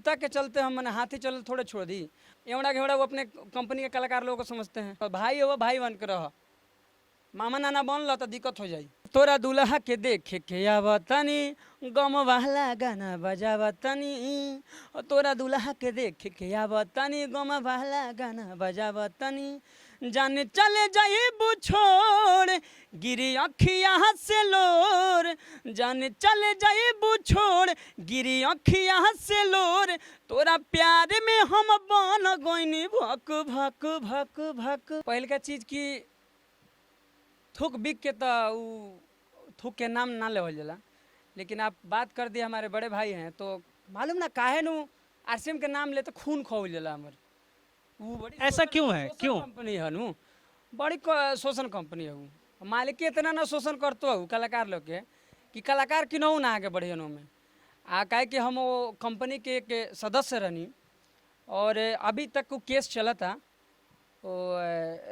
कुत्ता के चलते हम मैंने हाथी चल थोड़े छोड़ दी। एवड़ा घेवड़ा वो अपने कंपनी के कलाकार लोगों को समझते हैं। तो भाई हो भाई बन के रह, मामा नाना बन लो तो दिक्कत हो जाई। तोरा दुल्हा के देखे के आवतनी, गम वाला गाना बजावतनी। तोरा दुल्हा के देखे के आवतनी, गम वाला गाना बजावतनी। जाने चले जाइबू छोड़, गिरी अखिया से लोर। जाने चले जाइबू छोड़, गिरी अखिया से लोर। तोरा प्यार में हम बन गइनी भक भक भक भक। पहले का चीज की थूक बिक के तो थूक के नाम ना लेवल जाला, लेकिन आप बात कर दिए हमारे बड़े भाई हैं तो मालूम ना काहे नु आरसीएम के नाम ले तो खून खोल जाला हमर। वो बड़ी ऐसा क्यों है? क्यों? कंपनी है नु, बड़ी शोषण कंपनी है। वो मालिक के इतना ना शोषण करतो है कलाकार लोग के कि कलाकार किनहु ना आगे बढ़े में। आ काहे कि हम वो कंपनी के एक सदस्य रहनी और अभी तक वो केस चला था। वो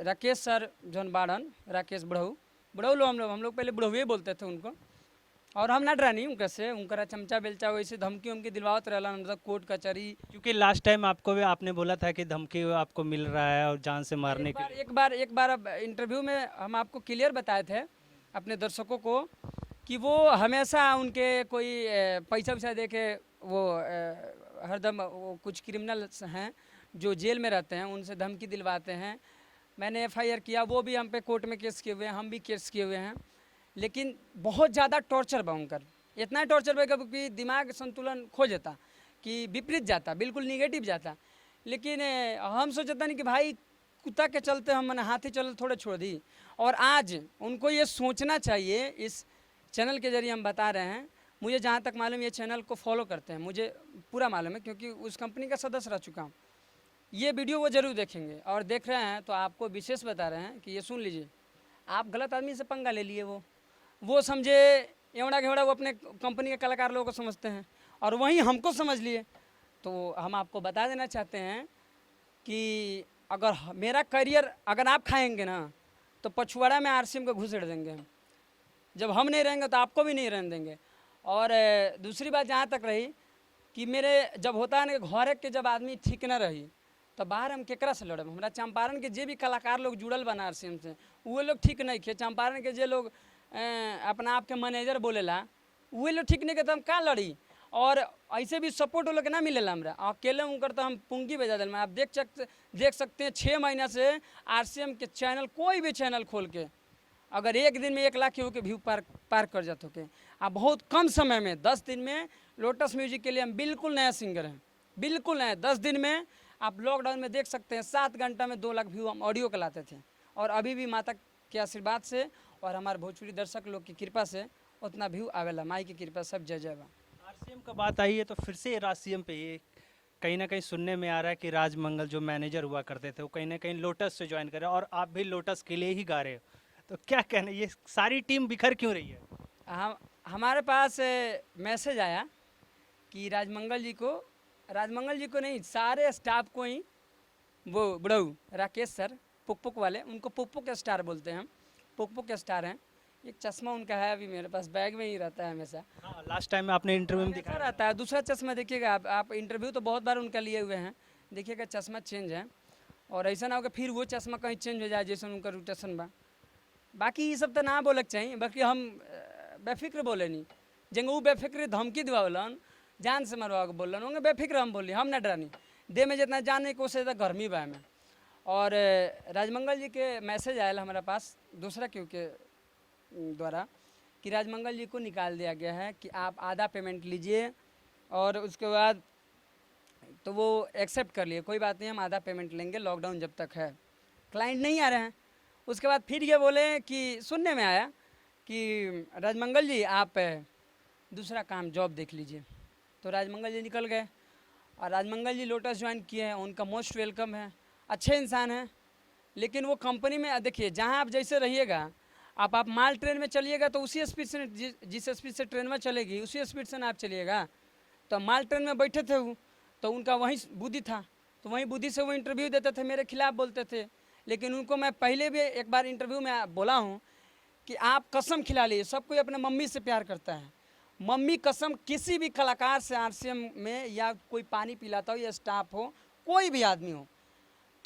राकेश सर जौन बाड़न, राकेश बुढ़ऊ लो हम लोग पहले बुढ़वे बोलते थे उनको। और हम ना डरानी उनका से, उनका चमचा बेलचा वैसे धमकी उमकी दिलवावत रहला, मतलब कोर्ट कचहरी। क्योंकि लास्ट टाइम आपने बोला था कि धमकी आपको मिल रहा है और जान से मारने के लिए। एक बार इंटरव्यू में हम आपको क्लियर बताए थे अपने दर्शकों को कि वो हमेशा उनके कोई पैसा वैसा दे के वो हरदम वो कुछ क्रिमिनल्स हैं जो जेल में रहते हैं, उनसे धमकी दिलवाते हैं। मैंने एफआईआर किया, वो भी हम पे कोर्ट में केस किए हुए हैं, हम भी केस किए हुए हैं। लेकिन बहुत ज़्यादा टॉर्चर बा उनकर, इतना टॉर्चर बा कि दिमाग संतुलन खो जाता, कि विपरीत जाता, बिल्कुल निगेटिव जाता। लेकिन हम सोचता नहीं कि भाई कुत्ता के चलते हम मैंने हाथी चल थोड़े छोड़ दी। और आज उनको ये सोचना चाहिए, इस चैनल के जरिए हम बता रहे हैं। मुझे जहाँ तक मालूम ये चैनल को फॉलो करते हैं, मुझे पूरा मालूम है क्योंकि उस कंपनी का सदस्य रह चुका हूँ। ये वीडियो वो ज़रूर देखेंगे और देख रहे हैं तो आपको विशेष बता रहे हैं कि ये सुन लीजिए, आप गलत आदमी से पंगा ले लिए। वो समझे एवड़ा घेवड़ा वो अपने कंपनी के कलाकार लोगों को समझते हैं और वहीं हमको समझ लिए। तो हम आपको बता देना चाहते हैं कि अगर मेरा करियर अगर आप खाएंगे ना तो पछुआड़ा में आरसीएम को घुसेड़ देंगे हम। जब हम नहीं रहेंगे तो आपको भी नहीं रहने देंगे। और दूसरी बात जहाँ तक रही कि मेरे जब होता है ना कि घरे के जब आदमी ठीक ना रही तो बाहर हम केकरा से लड़ब। हमारा चंपारण के जे भी कलाकार लोग जुड़ल बना आरसीएम से वो लोग ठीक नहीं खे। चंपारण के जे लोग अपना आप के मैनेजर बोलेला वो लोग ठीक नहीं के तो हम का लड़ी। और ऐसे भी सपोर्ट वो लोग ना मिलेला हमरा, अकेले उनकर तो हम पुंगी बजा दिल में। आप देख सकते हैं 6 महीना से आरसीएम के चैनल, कोई भी चैनल खोल के अगर एक दिन में 1 लाख के व्यू पार कर जाते हो। आप बहुत कम समय में 10 दिन में लोटस म्यूजिक के लिए हम बिल्कुल नया सिंगर हैं, बिल्कुल नया। 10 दिन में आप लॉकडाउन में देख सकते हैं 7 घंटा में 2 लाख व्यू हम ऑडियो के लाते थे। और अभी भी माता के आशीर्वाद से और हमारे भोजपुरी दर्शक लोग की कृपा से उतना व्यू आवेला, माई की कृपा, सब जय जय बा। आरसीएम का बात आई है तो फिर से आरसीएम पे ये कहीं ना कहीं सुनने में आ रहा है कि राजमंगल जो मैनेजर हुआ करते थे वो कहीं ना कहीं लोटस से ज्वाइन कर रहे हैं और आप भी लोटस के लिए ही गा रहे हो। तो क्या कहना, ये सारी टीम बिखर क्यों रही है? हमारे पास मैसेज आया कि राजमंगल जी को नहीं, सारे स्टाफ को ही, वो बुढ़ऊ राकेश सर पुक वाले, उनको पुक स्टार बोलते हैं हम, पुक स्टार हैं। एक चश्मा उनका है अभी मेरे पास, बैग में ही रहता है हमेशा। हाँ, लास्ट टाइम में आपने इंटरव्यू में दिखाया रहता है। दूसरा चश्मा देखिएगा आप इंटरव्यू तो बहुत बार उनका लिए हुए हैं, देखिएगा चश्मा चेंज है। और ऐसा ना होगा फिर वो चश्मा कहीं चेंज हो जाए जैसे उनका रोटेशन बा। बाकी ये सब तो ना बोलक चाहिए, बाकी हम बेफिक्र बोले नहीं। जंगू बेफिक्र धमकी दिवावलन, जान से मरवा के बोलन होंगे, बेफिक्र हम बोली, हम ना डरानी। देह में जितना जाने को उससे गर्मी बा में। और राजमंगल जी के मैसेज आयल हमारे पास दूसरा क्यों के द्वारा कि राजमंगल जी को निकाल दिया गया है कि आप आधा पेमेंट लीजिए। और उसके बाद तो वो एक्सेप्ट कर लिए, कोई बात नहीं हम आधा पेमेंट लेंगे लॉकडाउन जब तक है, क्लाइंट नहीं आ रहे हैं। उसके बाद फिर ये बोले कि सुनने में आया कि राजमंगल जी आप दूसरा काम जॉब देख लीजिए। तो राजमंगल जी निकल गए और राजमंगल जी लोटस ज्वाइन किए हैं, उनका मोस्ट वेलकम है, अच्छे इंसान हैं। लेकिन वो कंपनी में देखिए जहाँ आप जैसे रहिएगा, आप माल ट्रेन में चलिएगा तो उसी स्पीड से, जिस स्पीड से ट्रेन में चलेगी उसी स्पीड से ना आप चलिएगा। तो माल ट्रेन में बैठे थे वो, तो उनका वही बुद्धि था, तो वही बुद्धि से वो इंटरव्यू देते थे, मेरे खिलाफ बोलते थे। लेकिन उनको मैं पहले भी एक बार इंटरव्यू में बोला हूँ कि आप कसम खिला लीजिए, सब कोई अपने मम्मी से प्यार करता है, मम्मी कसम किसी भी कलाकार से आरसीएम में या कोई पानी पिलाता हो या स्टाफ हो, कोई भी आदमी हो,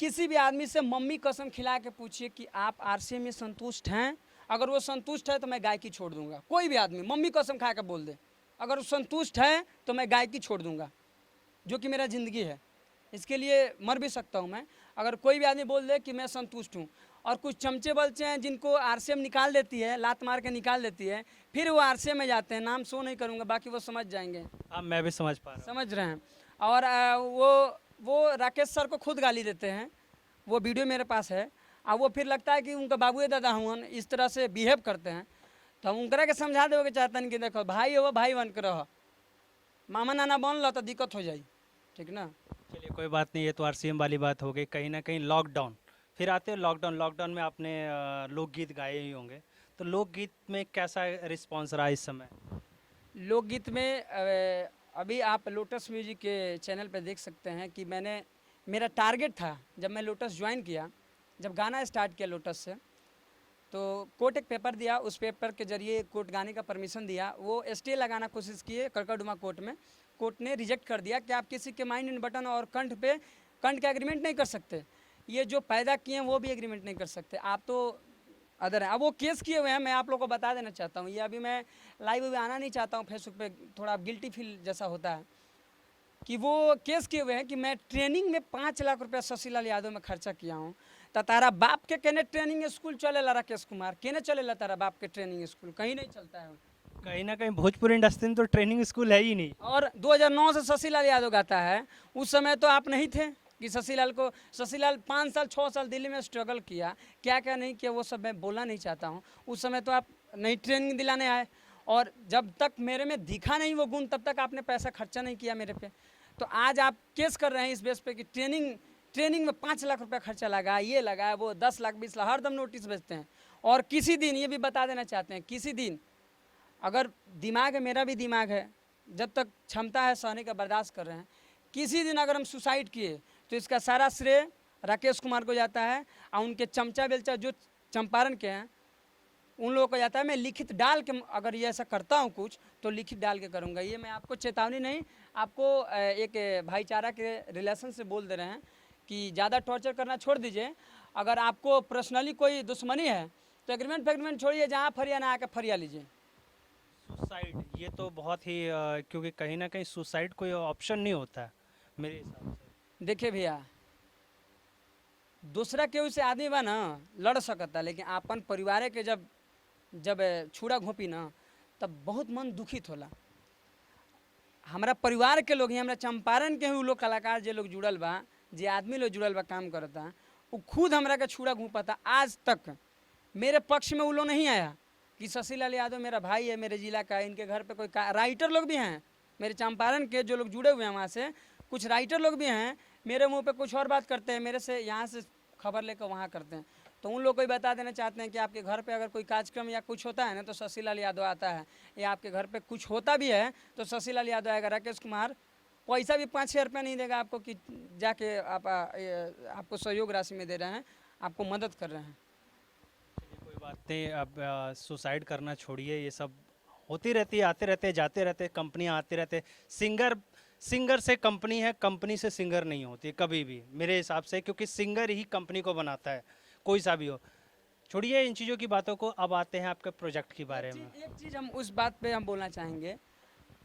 किसी भी आदमी से मम्मी कसम खिला के पूछिए कि आप आरसीएम में संतुष्ट हैं। अगर वो संतुष्ट है तो मैं गायकी छोड़ दूंगा। कोई भी आदमी मम्मी कसम खा के बोल दे, अगर वो संतुष्ट है तो मैं गायकी छोड़ दूंगा, जो कि मेरा ज़िंदगी है। इसके लिए मर भी सकता हूँ मैं। अगर कोई भी आदमी बोल दे कि मैं संतुष्ट हूँ। और कुछ चमचे बलचे हैं जिनको आरसीएम निकाल देती है, लात मार के निकाल देती है, फिर वो आरसीएम में जाते हैं। नाम शो नहीं करूँगा, बाकी वो समझ जाएंगे। हाँ, मैं भी समझ पा रहा हूँ। समझ रहे हैं। और वो राकेश सर को खुद गाली देते हैं, वो वीडियो मेरे पास है। और वो फिर लगता है कि उनका बाबू दादा हुआ इस तरह से बिहेव करते हैं, तो हम उनकरा के समझा देवे के चाहते हैं कि देखो भाई हो, भाई बन के रहो, मामा नाना बन लो तो दिक्कत हो जाए, ठीक ना। चलिए कोई बात नहीं, ये तो आरसीएम वाली बात हो गई। कहीं ना कहीं लॉकडाउन, फिर आते हैं लॉकडाउन में आपने लोकगीत गाए ही होंगे, तो लोकगीत में कैसा रिस्पांस रहा इस समय? लोकगीत में अभी आप लोटस म्यूजिक के चैनल पे देख सकते हैं कि मेरा टारगेट था जब मैं लोटस ज्वाइन किया, जब गाना स्टार्ट किया लोटस से, तो कोर्ट एक पेपर दिया, उस पेपर के जरिए कोर्ट गाने का परमिशन दिया। वो स्टे लगाना कोशिश किए कड़कड़डुमा कोर्ट में, कोर्ट ने रिजेक्ट कर दिया कि आप किसी के माइंड इन बटन और कंठ का एग्रीमेंट नहीं कर सकते। ये जो पैदा किए हैं वो भी एग्रीमेंट नहीं कर सकते, आप तो अदर है। अब वो केस किए हुए हैं, मैं आप लोग को बता देना चाहता हूँ। ये अभी मैं लाइव भी आना नहीं चाहता हूँ फेसबुक पे, थोड़ा गिल्टी फील जैसा होता है कि वो केस किए हुए हैं कि मैं ट्रेनिंग में 5 लाख रुपया शशिलाल यादव में खर्चा किया हूँ। तो तारा बाप के केने ट्रेनिंग स्कूल चलेला राकेश कुमार, केने चलेला तारा बाप के ट्रेनिंग स्कूल? कहीं नहीं चलता है। कहीं ना कहीं भोजपुरी इंडस्ट्री में तो ट्रेनिंग स्कूल है ही नहीं। और 2009 से शशिलाल यादव गाता है, उस समय तो आप नहीं थे कि शशिलाल 5 साल 6 साल दिल्ली में स्ट्रगल किया, क्या क्या नहीं किया वो सब मैं बोलना नहीं चाहता हूँ। उस समय तो आप नहीं ट्रेनिंग दिलाने आए, और जब तक मेरे में दिखा नहीं वो गुण तब तक आपने पैसा खर्चा नहीं किया मेरे पे। तो आज आप केस कर रहे हैं इस बेस पे कि ट्रेनिंग में 5 लाख रुपया खर्चा लगा, ये लगा, वो 10 लाख 20 लाख, हरदम नोटिस भेजते हैं। और किसी दिन ये भी बता देना चाहते हैं, किसी दिन अगर दिमाग है, मेरा भी दिमाग है, जब तक क्षमता है सहने का बर्दाश्त कर रहे हैं, किसी दिन अगर हम सुसाइड किए तो इसका सारा श्रेय राकेश कुमार को जाता है, और उनके चमचा बेलचा जो चंपारण के हैं उन लोगों को जाता है। मैं लिखित डाल के अगर ये ऐसा करता हूँ कुछ तो लिखित डाल के करूँगा। ये मैं आपको चेतावनी नहीं, आपको एक भाईचारा के रिलेशन से बोल दे रहे हैं कि ज़्यादा टॉर्चर करना छोड़ दीजिए। अगर आपको पर्सनली कोई दुश्मनी है तो एग्रीमेंट छोड़िए, जहाँ फरिया ना आकर फरिया लीजिए। सुसाइड, ये तो बहुत ही क्योंकि कहीं ना कहीं सुसाइड कोई ऑप्शन नहीं होता है मेरे हिसाब से। देखिए भैया, दूसरा केहू से आदमी बा ना लड़ सकता, लेकिन अपन परिवार के जब छुड़ा घोपी ना तब बहुत मन दुखित होला। हमारा परिवार के लोग ही, हमारा चंपारण के ही लोग कलाकार जे लोग जुड़ल बा, जे आदमी लोग जुड़ल बा काम करता, वो खुद हमरा के छुड़ा घोपता। आज तक मेरे पक्ष में वो लोग नहीं आया कि शशिलाल यादव मेरा भाई है, मेरे जिला का, इनके घर पे कोई राइटर लोग भी हैं मेरे चंपारण के जो लोग जुड़े हुए हैं, वहाँ से कुछ राइटर लोग भी हैं, मेरे मुंह पे कुछ और बात करते हैं, मेरे से यहाँ से खबर लेकर वहाँ करते हैं। तो उन लोग को ही बता देना चाहते हैं कि आपके घर पे अगर कोई कार्यक्रम या कुछ होता है ना तो शशिलाल यादव आता है, या आपके घर पे कुछ होता भी है तो शशिलाल यादव आएगा। राकेश कुमार पैसा भी 5-6 रुपया नहीं देगा आपको कि जाके आपको सहयोग राशि में दे रहे हैं, आपको मदद कर रहे हैं। कोई बात नहीं, अब सुसाइड करना छोड़िए, ये सब होती रहती है, आते रहते जाते रहते, कंपनियां आते रहते। सिंगर से कंपनी है, कंपनी से सिंगर नहीं होती कभी भी मेरे हिसाब से, क्योंकि सिंगर ही कंपनी को बनाता है, कोई सा भी हो। छोड़िए इन चीज़ों की बातों को, अब आते हैं आपके प्रोजेक्ट के बारे में। एक चीज़ हम उस बात पे हम बोलना चाहेंगे,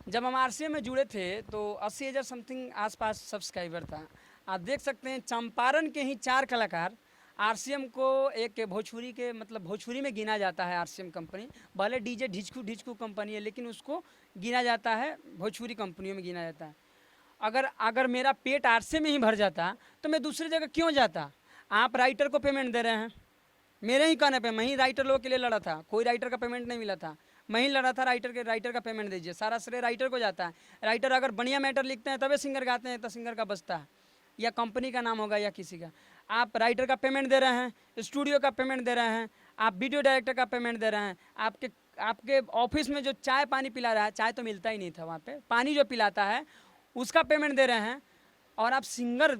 जब हम आरसीएम में जुड़े थे तो 80,000 समथिंग आसपास सब्सक्राइबर था। आप देख सकते हैं चंपारण के ही 4 कलाकार आरसीएम को एक भोजपुरी के मतलब भोजपुरी में गिना जाता है। आरसीएम कंपनी भले डीजे ढिचकू कंपनी है, लेकिन उसको गिना जाता है भोजपुरी कंपनियों में गिना जाता है। अगर मेरा पेट आरसीएम में ही भर जाता तो मैं दूसरी जगह क्यों जाता? आप राइटर को पेमेंट दे रहे हैं, मेरे ही कहने पे मैं ही राइटर लोगों के लिए लड़ा था, कोई राइटर का पेमेंट नहीं मिला था, मैं ही लड़ा था राइटर का पेमेंट दीजिए, सारा श्रेय राइटर को जाता है। राइटर अगर बढ़िया मैटर लिखते हैं तभी सिंगर गाते हैं, तो सिंगर का बचता है, या कंपनी का नाम होगा या किसी का। आप राइटर का पेमेंट दे रहे हैं, स्टूडियो का पेमेंट दे रहे हैं, आप वीडियो डायरेक्टर का पेमेंट दे रहे हैं, आपके ऑफिस में जो चाय पानी पिला रहा है, चाय तो मिलता ही नहीं था वहाँ पे, पानी जो पिलाता है उसका पेमेंट दे रहे हैं। और आप सिंगर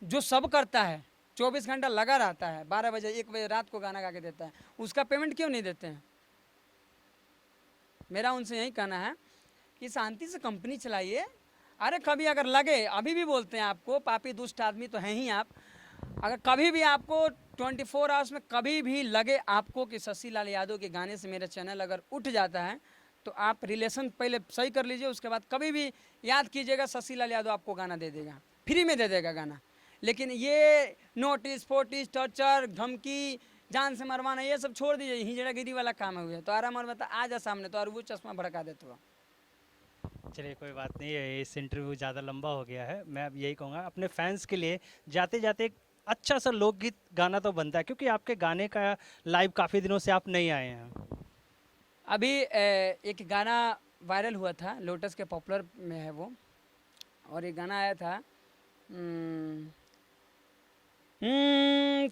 जो सब करता है, 24 घंटा लगा रहता है, 12 बजे 1 बजे रात को गाना गा के देता है, उसका पेमेंट क्यों नहीं देते हैं? मेरा उनसे यही कहना है कि शांति से कंपनी चलाइए। अरे कभी अगर लगे, अभी भी बोलते हैं आपको, पापी दुष्ट आदमी तो हैं ही आप, अगर कभी भी आपको 24 आवर्स में कभी भी लगे आपको कि शशि लाल यादव के गाने से मेरा चैनल अगर उठ जाता है, तो आप रिलेशन पहले सही कर लीजिए, उसके बाद कभी भी याद कीजिएगा, शशि लाल यादव आपको गाना दे देगा, फ्री में दे देगा गाना। लेकिन ये नोटिस फोटिस टॉर्चर धमकी जान से मरवाना ये सब छोड़ दीजिए, हिजड़ागिरी वाला काम है हुए तो आराम और बता आ जा सामने तो और वो चश्मा भड़का देते हो। चलिए कोई बात नहीं है, इस इंटरव्यू ज़्यादा लंबा हो गया है। मैं अब यही कहूँगा अपने फैंस के लिए जाते जाते एक अच्छा सा लोकगीत गाना तो बनता है, क्योंकि आपके गाने का लाइव काफ़ी दिनों से आप नहीं आए हैं। अभी एक गाना वायरल हुआ था, लोटस के पॉपुलर में है वो, और एक गाना आया था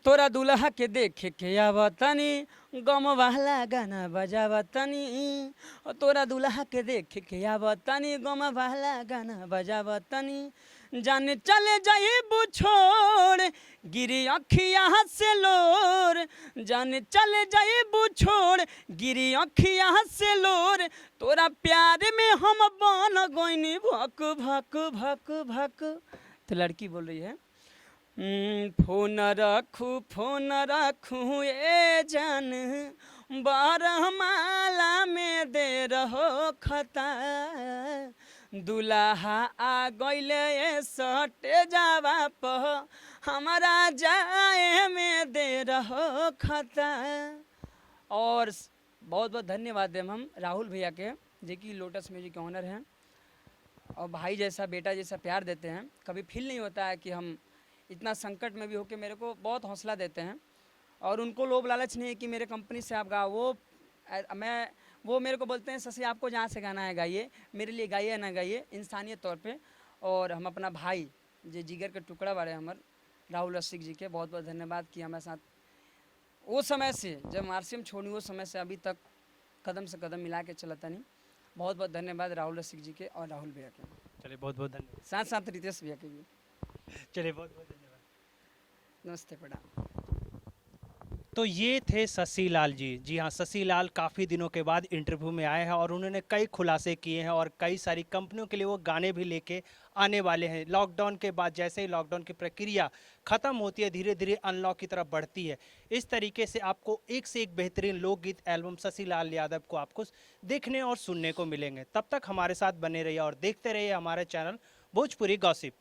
तोरा दुल्हा के देखे के आवतनी गम वाला गाना बजावतनी, तोरा दुल्हा के देखे के आवतनी गम वाला गाना बजावतनी, जाने चले जाइबू छोड़ गिरी अखिया से लोर, जाने चले जाइबू छोड़ गिरी अखिया से लोर, तोरा प्यार में हम बन गइनी भक भक भक भक। तो लड़की बोल रही है फोन रखू ए जान बारहमाला में दे रहो खता, दुल्हा आ गइले सटे जावा प हमारा जाए में दे रहो खता। और बहुत बहुत धन्यवाद दें हम राहुल भैया के, जो कि लोटस म्यूजिक के ओनर हैं और भाई जैसा बेटा जैसा प्यार देते हैं। कभी फील नहीं होता है कि हम इतना संकट में भी होकर मेरे को बहुत हौसला देते हैं, और उनको लोभ लालच नहीं है कि मेरे कंपनी से आप गाओ। वो मेरे को बोलते हैं शशि आपको जहाँ से गाना है गाइए, मेरे लिए गाइए ना गाइए, इंसानियत तौर पे। और हम अपना भाई जो जिगर के टुकड़ा वाले हमारे राहुल रसिक जी के बहुत बहुत धन्यवाद कि हमारे साथ वो समय से जब आरसीएम छोड़ी वो समय से अभी तक कदम से कदम मिला के चलता नहीं। बहुत बहुत धन्यवाद राहुल रसिक जी के और राहुल भैया के। चलिए बहुत बहुत धन्यवाद। साथ साथ रितेश भैया के भी। चलिए बहुत बहुत धन्यवाद। नमस्ते प्रणाम। तो ये थे शशि लाल जी। जी हाँ, शशि लाल काफ़ी दिनों के बाद इंटरव्यू में आए हैं और उन्होंने कई खुलासे किए हैं और कई सारी कंपनियों के लिए वो गाने भी लेके आने वाले हैं। लॉकडाउन के बाद जैसे ही लॉकडाउन की प्रक्रिया ख़त्म होती है, धीरे धीरे अनलॉक की तरफ बढ़ती है, इस तरीके से आपको एक से एक बेहतरीन लोकगीत एल्बम शशि लाल यादव को आपको देखने और सुनने को मिलेंगे। तब तक हमारे साथ बने रहिए और देखते रहिए हमारे चैनल भोजपुरी गॉसिप।